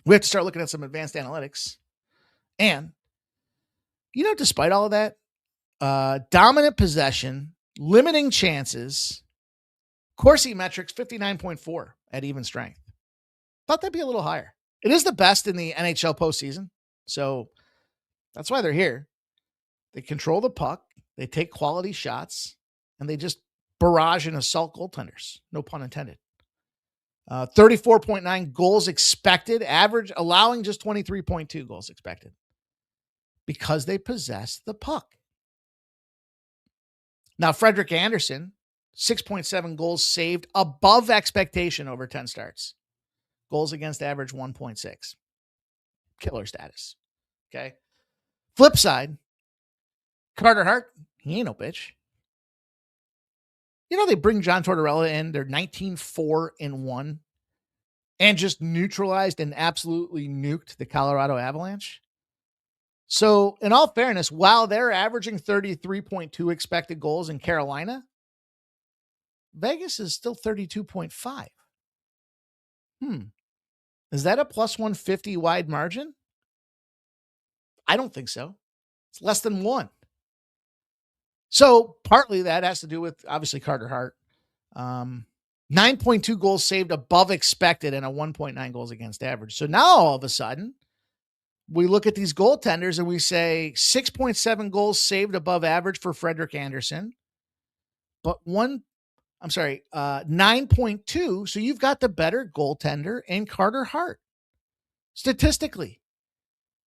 we have to start looking at some advanced analytics. And, despite all of that, dominant possession, limiting chances, Corsi metrics 59.4 at even strength. Thought that'd be a little higher. It is the best in the NHL postseason. So that's why they're here. They control the puck. They take quality shots, and they just barrage and assault goaltenders. No pun intended. 34.9 goals expected, average, allowing just 23.2 goals expected because they possess the puck. Now, Frederik Andersen, 6.7 goals saved above expectation over 10 starts. Goals against average 1.6. Killer status. Okay. Flip side, Carter Hart, he ain't no bitch. They bring John Tortorella in. They're 19-4-1 and just neutralized and absolutely nuked the Colorado Avalanche. So, in all fairness, while they're averaging 33.2 expected goals in Carolina, Vegas is still 32.5. Is that a plus 150 wide margin? I don't think so. It's less than 1. So partly that has to do with, obviously, Carter Hart. 9.2 goals saved above expected and a 1.9 goals against average. So now all of a sudden, we look at these goaltenders and we say 6.7 goals saved above average for Frederik Andersen, but 9.2. So you've got the better goaltender in Carter Hart. Statistically,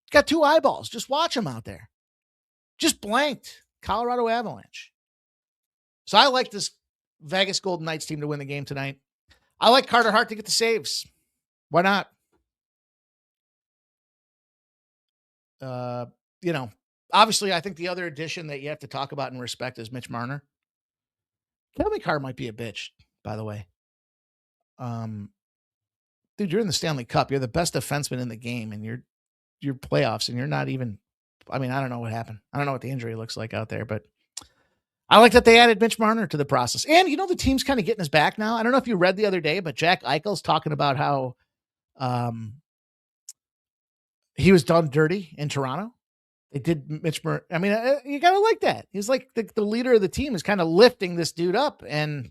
he's got 2 eyeballs. Just watch him out there. Just blanked Colorado Avalanche. So I like this Vegas Golden Knights team to win the game tonight. I like Carter Hart to get the saves. Why not? Obviously, I think the other addition that you have to talk about and respect is Mitch Marner. Kevin McCarr might be a bitch, by the way. Dude, you're in the Stanley Cup. You're the best defenseman in the game, and you're playoffs, and you're not even. I mean, I don't know what happened. I don't know what the injury looks like out there, but I like that they added Mitch Marner to the process. And, the team's kind of getting his back now. I don't know if you read the other day, but Jack Eichel's talking about how he was done dirty in Toronto. They did Mitch Marner. I mean, you got to like that. He's like the leader of the team is kind of lifting this dude up. And,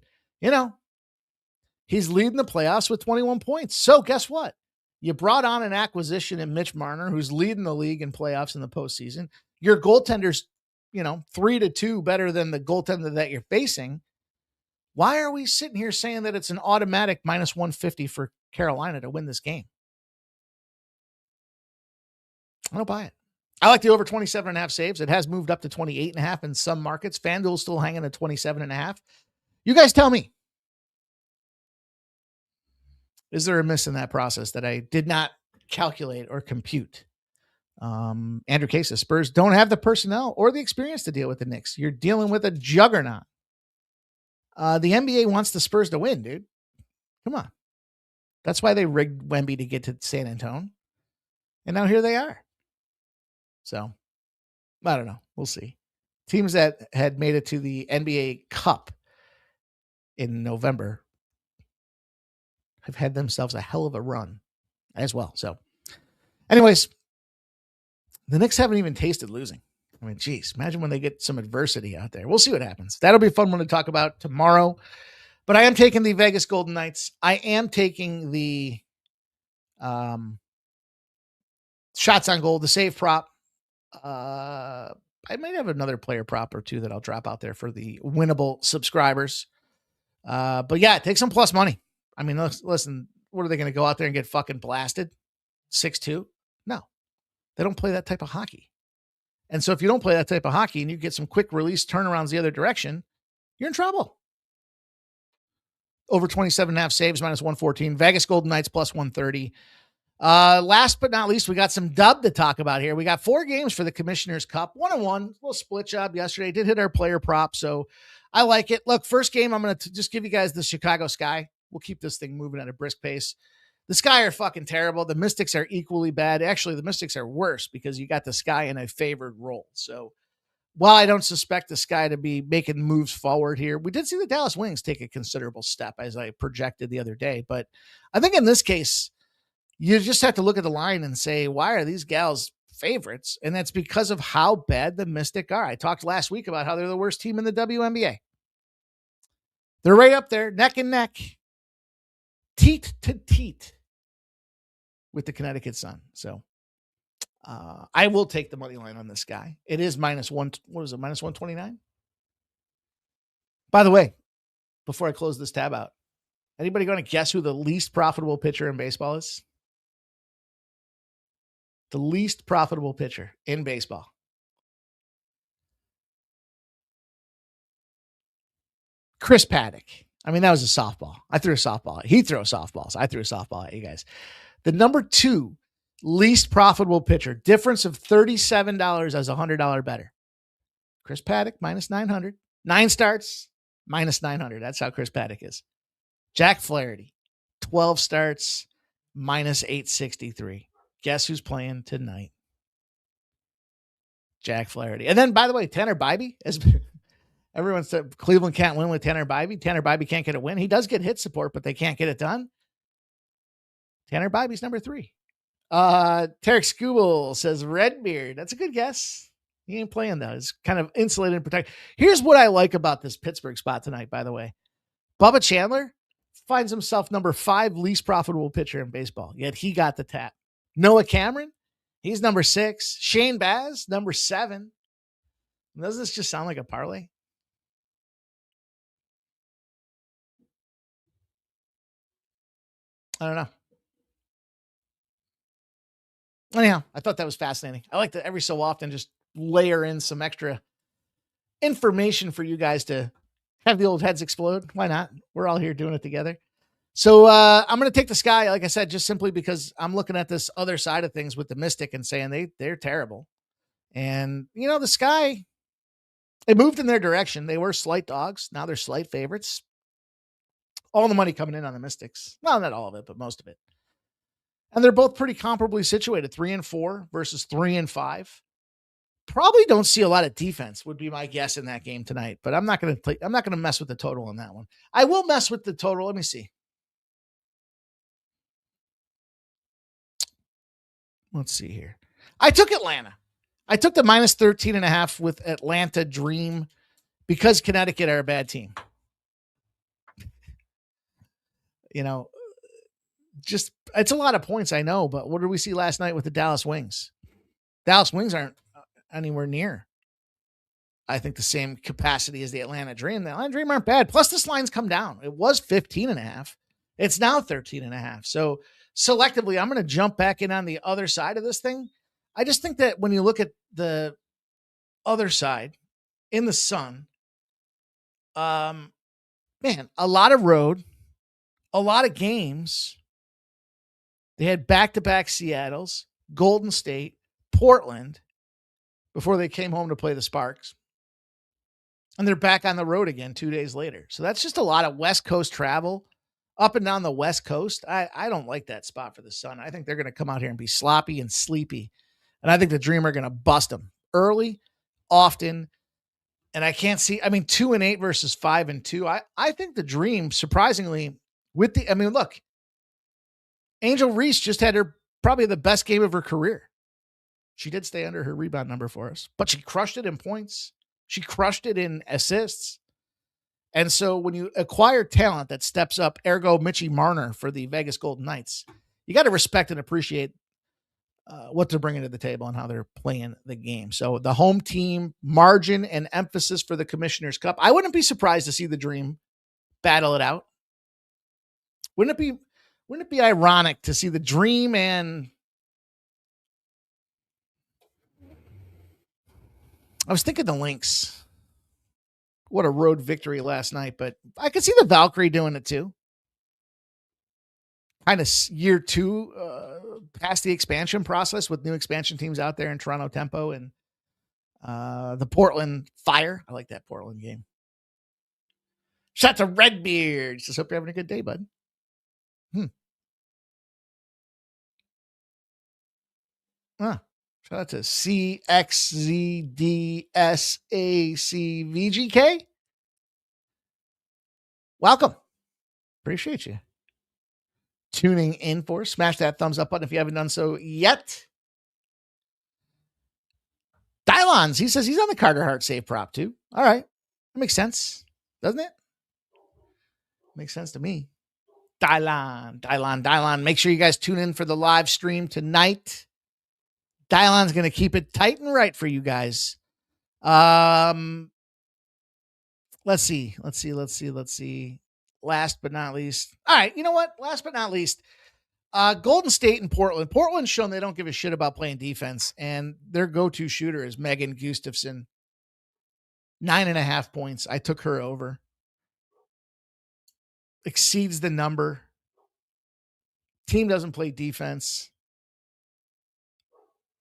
he's leading the playoffs with 21 points. So guess what? You brought on an acquisition in Mitch Marner, who's leading the league in playoffs in the postseason. Your goaltender's, 3-2 better than the goaltender that you're facing. Why are we sitting here saying that it's an automatic minus 150 for Carolina to win this game? I don't buy it. I like the over 27.5 saves. It has moved up to 28.5 in some markets. FanDuel's still hanging at 27.5. You guys tell me. Is there a miss in that process that I did not calculate or compute? Andrew Case says Spurs don't have the personnel or the experience to deal with the Knicks. You're dealing with a juggernaut. The NBA wants the Spurs to win, dude. Come on. That's why they rigged Wemby to get to San Antonio. And now here they are. So, I don't know. We'll see. Teams that had made it to the NBA Cup in November have had themselves a hell of a run as well. So, anyways, the Knicks haven't even tasted losing. I mean, geez, imagine when they get some adversity out there. We'll see what happens. That'll be a fun one to talk about tomorrow. But I am taking the Vegas Golden Knights. I am taking the shots on goal, the save prop. I might have another player prop or two that I'll drop out there for the winnable subscribers. But yeah, take some plus money. I mean, listen, what are they going to go out there and get fucking blasted? 6-2? No, they don't play that type of hockey. And so if you don't play that type of hockey and you get some quick release turnarounds the other direction, you're in trouble. Over 27.5 saves, minus 114. Vegas Golden Knights plus 130. Last but not least, we got some dub to talk about here. We got 4 games for the Commissioner's Cup. 1-1, little split job yesterday. Did hit our player prop, so I like it. Look, first game, I'm going to just give you guys the Chicago Sky. We'll keep this thing moving at a brisk pace. The Sky are fucking terrible. The Mystics are equally bad. Actually, the Mystics are worse because you got the Sky in a favored role. So while I don't suspect the Sky to be making moves forward here, we did see the Dallas Wings take a considerable step as I projected the other day. But I think in this case, you just have to look at the line and say, why are these gals favorites? And that's because of how bad the Mystic are. I talked last week about how they're the worst team in the WNBA. They're right up there, neck and neck, teat to teat with the Connecticut Sun. So I will take the money line on this guy. It is minus 129? By the way, before I close this tab out, anybody going to guess who the least profitable pitcher in baseball is? The least profitable pitcher in baseball. Chris Paddock. I mean, that was a softball. I threw a softball. He threw softballs. I threw a softball at you guys. The number 2 least profitable pitcher, difference of $37 as $100 better. Chris Paddock, minus 900. 9 starts, minus 900. That's how Chris Paddock is. Jack Flaherty, 12 starts, minus 863. Guess who's playing tonight? Jack Flaherty. And then, by the way, Tanner Bybee, as everyone said, Cleveland can't win with Tanner Bybee. Tanner Bybee can't get a win. He does get hit support, but they can't get it done. Tanner Bybee's number 3. Tarek Skubal says Redbeard. That's a good guess. He ain't playing though. He's kind of insulated and protected. Here's what I like about this Pittsburgh spot tonight, by the way. Bubba Chandler finds himself number 5 least profitable pitcher in baseball, yet he got the tap. Noah Cameron, he's number 6. Shane Baz, number 7. Doesn't this just sound like a parlay? I don't know. Anyhow, I thought that was fascinating. I like to every so often just layer in some extra information for you guys to have the old heads explode. Why not? We're all here doing it together. So I'm going to take the Sky, like I said, just simply because I'm looking at this other side of things with the Mystic and saying they're terrible. And, you know, the Sky, they moved in their direction. They were slight dogs. Now they're slight favorites. All the money coming in on the Mystics. Well, not all of it, but most of it. And they're both pretty comparably situated, 3-4 versus 3-5. Probably don't see a lot of defense would be my guess in that game tonight, but I'm not going to mess with the total on that one. I will mess with the total. Let me see. Let's see here. I took Atlanta. I took the minus 13.5 with Atlanta Dream because Connecticut are a bad team. You know, just it's a lot of points, I know, but what did we see last night with the Dallas Wings? Dallas Wings aren't anywhere near, I think, the same capacity as the Atlanta Dream. The Atlanta Dream aren't bad. Plus, this line's come down. It was 15.5. It's now 13.5. So selectively, I'm going to jump back in on the other side of this thing. I just think that when you look at the other side in the Sun, man, a lot of road, a lot of games. They had back-to-back Seattles, Golden State, Portland before they came home to play the Sparks. And they're back on the road again 2 days later. So that's just a lot of West Coast travel up and down the West Coast. I don't like that spot for the Sun. I think they're going to come out here and be sloppy and sleepy. And I think the Dream are going to bust them early, often. And I can't see, 2-8 versus 5-2. I think the Dream, surprisingly, look, Angel Reese just had probably the best game of her career. She did stay under her rebound number for us, but she crushed it in points. She crushed it in assists. And so when you acquire talent that steps up, ergo Mitchie Marner for the Vegas Golden Knights, you got to respect and appreciate what they're bringing to the table and how they're playing the game. So the home team margin and emphasis for the Commissioner's Cup. I wouldn't be surprised to see the Dream battle it out. Wouldn't it be ironic to see the Dream and I was thinking the Lynx. What a road victory last night, but I could see the Valkyrie doing it too. Kind of year 2 past the expansion process with new expansion teams out there in Toronto Tempo and the Portland Fire. I like that Portland game. Shout out to Redbeard. Just hope you're having a good day, bud. Shout out to CXZDSACVGK. Welcome. Appreciate you tuning in for us. Smash that thumbs up button if you haven't done so yet. Dylons, he says he's on the Carter Hart save prop too. All right. That makes sense, doesn't it? Makes sense to me. Dylon. Make sure you guys tune in for the live stream tonight. Dylon's going to keep it tight and right for you guys. Let's see. Last but not least. All right. You know what? Last but not least, Golden State and Portland. Portland's shown they don't give a shit about playing defense, and their go-to shooter is Megan Gustafson. 9.5 points. I took her over. Exceeds the number. Team doesn't play defense.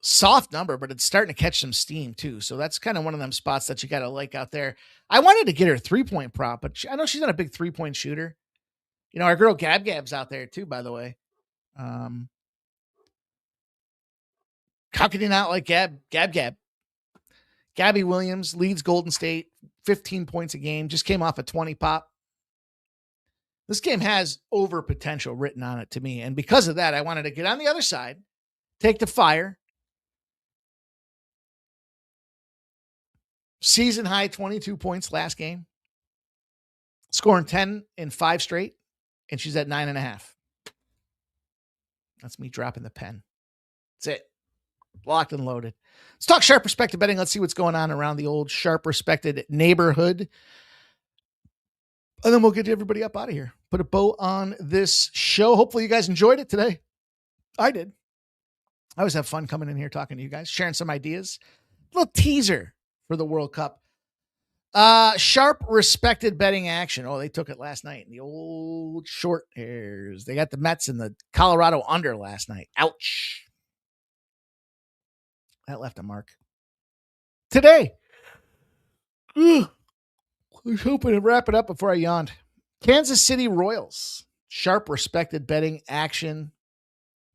Soft number, but it's starting to catch some steam too. So that's kind of one of them spots that you got to like out there. I wanted to get her 3-point prop, but I know she's not a big 3-point shooter. You know, our girl Gab's out there too, by the way. How can you not like Gab? Gabby Williams leads Golden State, 15 points a game, just came off a 20 pop. This game has over potential written on it to me. And because of that, I wanted to get on the other side, take the Fire. Season high 22 points last game. Scoring 10 in 5 straight. And she's at 9.5. That's me dropping the pen. That's it. Locked and loaded. Let's talk sharp respected betting. Let's see what's going on around the old sharp respected neighborhood. And then we'll get everybody up out of here. Put a bow on this show. Hopefully you guys enjoyed it today. I did. I always have fun coming in here talking to you guys, sharing some ideas. A little teaser for the World Cup. Sharp respected betting action. Oh, they took it last night in the old short hairs. They got the Mets and the Colorado under last night. Ouch. That left a mark. Today. I was hoping to wrap it up before I yawned. Kansas City Royals. Sharp respected betting action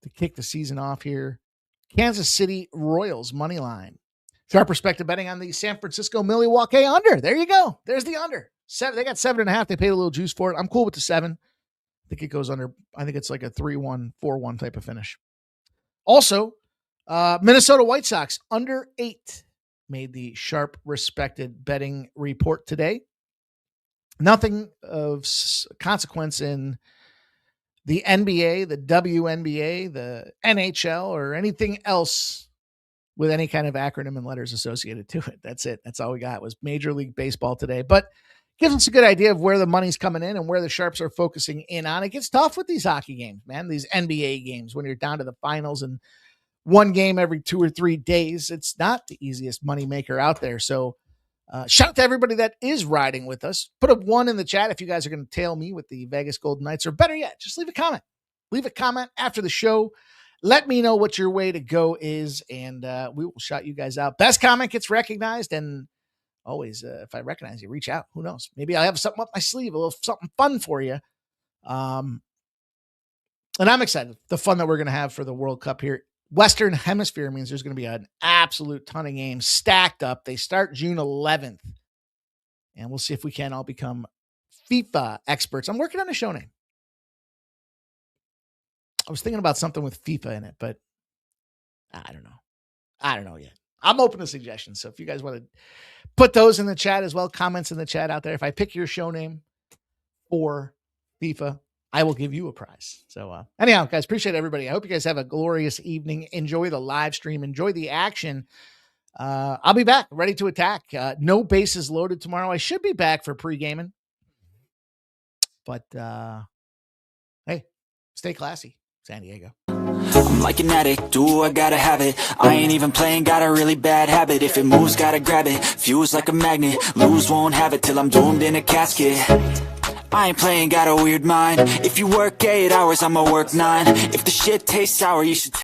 to kick the season off here. Kansas City Royals money line. Sharp respected betting on the San Francisco Milwaukee under. There you go. There's the under. They got 7.5. They paid a little juice for it. I'm cool with the 7. I think it goes under. I think it's like a 3-1, 4-1 type of finish. Also, Minnesota White Sox under 8 made the sharp respected betting report today. Nothing of consequence in the NBA, the WNBA, the NHL, or anything else with any kind of acronym and letters associated to it. That's it. That's all we got was Major League Baseball today. But gives us a good idea of where the money's coming in and where the sharps are focusing in on. It gets tough with these hockey games, man. These NBA games when you're down to the finals and one game every 2 or 3 days. It's not the easiest money maker out there. So shout out to everybody that is riding with us. Put a 1 in the chat if you guys are going to tail me with the Vegas Golden Knights, or better yet, just leave a comment. Leave a comment after the show. Let me know what your way to go is, and we will shout you guys out. Best comment gets recognized, and always, if I recognize you, reach out. Who knows? Maybe I'll have something up my sleeve, a little something fun for you. And I'm excited. The fun that we're going to have for the World Cup here. Western Hemisphere means there's going to be an absolute ton of games stacked up. They start June 11th, and we'll see if we can all become FIFA experts. I'm working on a show name. I was thinking about something with FIFA in it, but I don't know. I don't know yet. I'm open to suggestions. So if you guys want to put those in the chat as well, comments in the chat out there. If I pick your show name for FIFA, I will give you a prize. So anyhow, guys, appreciate everybody. I hope you guys have a glorious evening. Enjoy the live stream. Enjoy the action. I'll be back ready to attack. No bases loaded tomorrow. I should be back for pre-gaming. But hey, stay classy, San Diego. I'm like an addict, do I gotta have it. I ain't even playing, got a really bad habit. If it moves, gotta grab it, fuse like a magnet. Lose, won't have it till I'm doomed in a casket. I ain't playing, got a weird mind. If you work 8 hours, I'ma work 9. If the shit tastes sour, you should